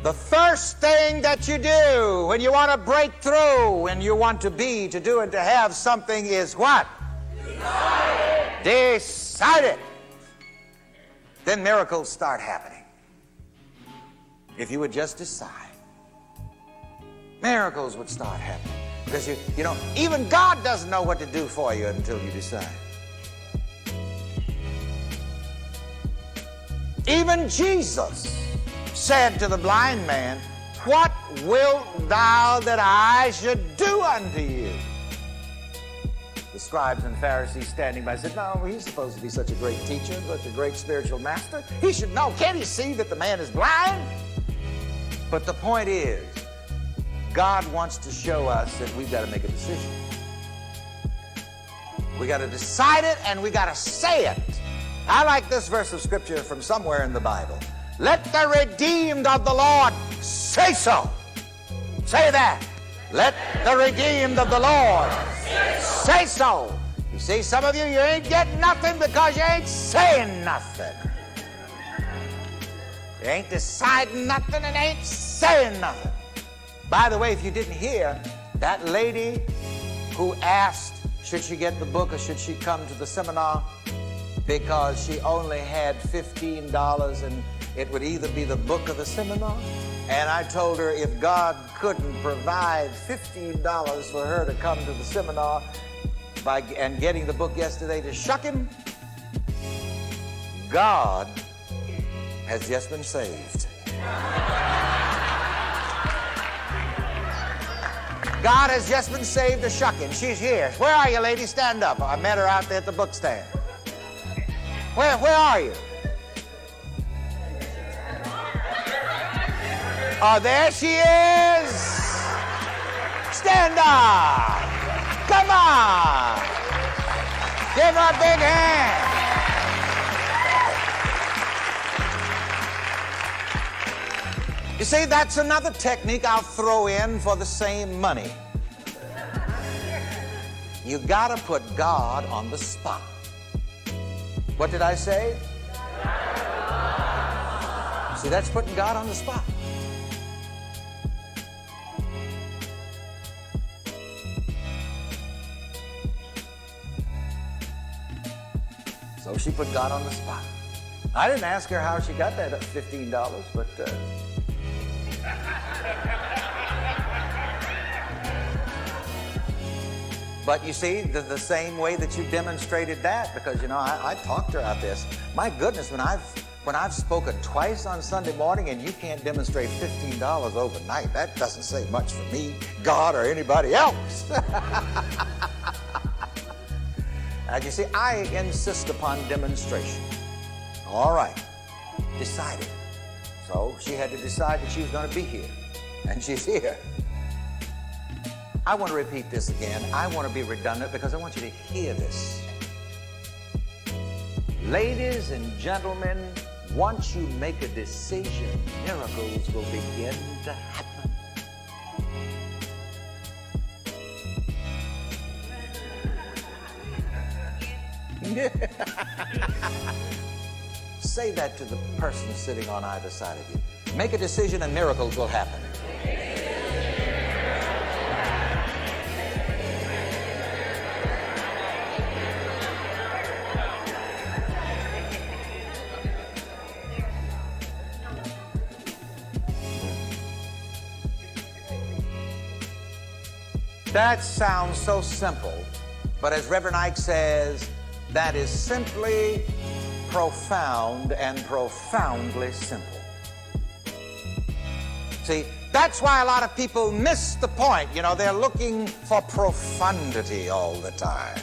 The first thing that you do when you want to break through, when you want to be, to do, and to have something is what? Decide it. Then miracles start happening. If you would just decide, miracles would start happening. Because you know, even God doesn't know what to do for you until you decide. Even Jesus said to the blind man, "What wilt thou that I should do unto you?" The scribes and Pharisees standing by said, "No, he's supposed to be such a great teacher, such a great spiritual master. He should know. Can't he see that the man is blind?" But the point is, God wants to show us that we've got to make a decision. We got to decide it, and we got to say it. I like this verse of scripture from somewhere in the Bible. Let the redeemed of the Lord say so. Say that. Let the redeemed of the Lord say so. You see, some of you ain't getting nothing because you ain't saying nothing. You ain't deciding nothing and ain't saying nothing. By the way, if you didn't hear, that lady who asked, should she get the book or should she come to the seminar? Because she only had $15 and it would either be the book or the seminar. And I told her if God couldn't provide $15 for her to come to the seminar and getting the book yesterday to shuck him, God has just been saved. God has just been saved to shuck him. She's here. Where are you, lady? Stand up. I met her out there at the book stand. Where are you? Oh, there she is. Stand up. Come on. Give her a big hand. You see, that's another technique I'll throw in for the same money. You gotta put God on the spot. What did I say? See, that's putting God on the spot. So she put God on the spot. I didn't ask her how she got that $15, but but you see, the same way that you demonstrated that, because you know I talked to her out this. My goodness, when I've spoken twice on Sunday morning and you can't demonstrate $15 overnight, that doesn't say much for me, God, or anybody else. And you see, I insist upon demonstration. All right, decided. So she had to decide that she was going to be here, and she's here. I want to repeat this again. I want to be redundant because I want you to hear this. Ladies and gentlemen, once you make a decision, miracles will begin to happen. Say that to the person sitting on either side of you. Make a decision and miracles will happen. That sounds so simple, but as Rev Ike says, that is simply profound and profoundly simple. See, that's why a lot of people miss the point. You know, they're looking for profundity all the time.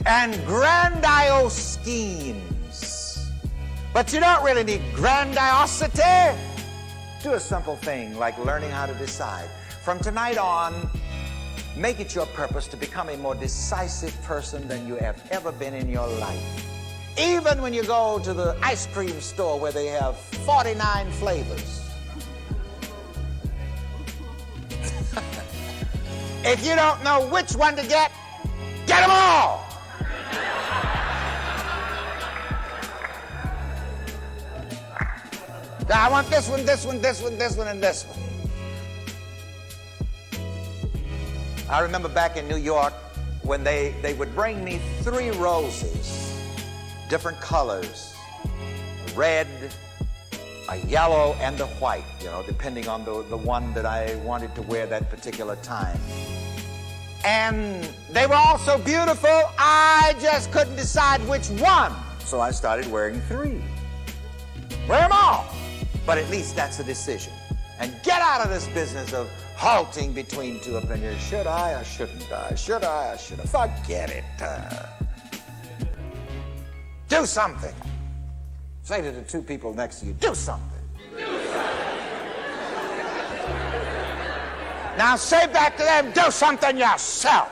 And grandiose schemes. But you don't really need grandiosity. Do a simple thing like learning how to decide. From tonight on, make it your purpose to become a more decisive person than you have ever been in your life. Even when you go to the ice cream store where they have 49 flavors. If you don't know which one to get them all. I want this one, this one, this one, this one, and this one. I remember back in New York when they would bring me 3 roses, different colors, red, a yellow, and a white, depending on the one that I wanted to wear that particular time. And they were all so beautiful, I just couldn't decide which one. So I started wearing 3. Wear them all. But at least that's a decision. And get out of this business of halting between 2 opinions. Should I or shouldn't I? Should I or shouldn't I? Forget it. Do something. Say to the 2 people next to you, do something. Now say back to them, do something yourself.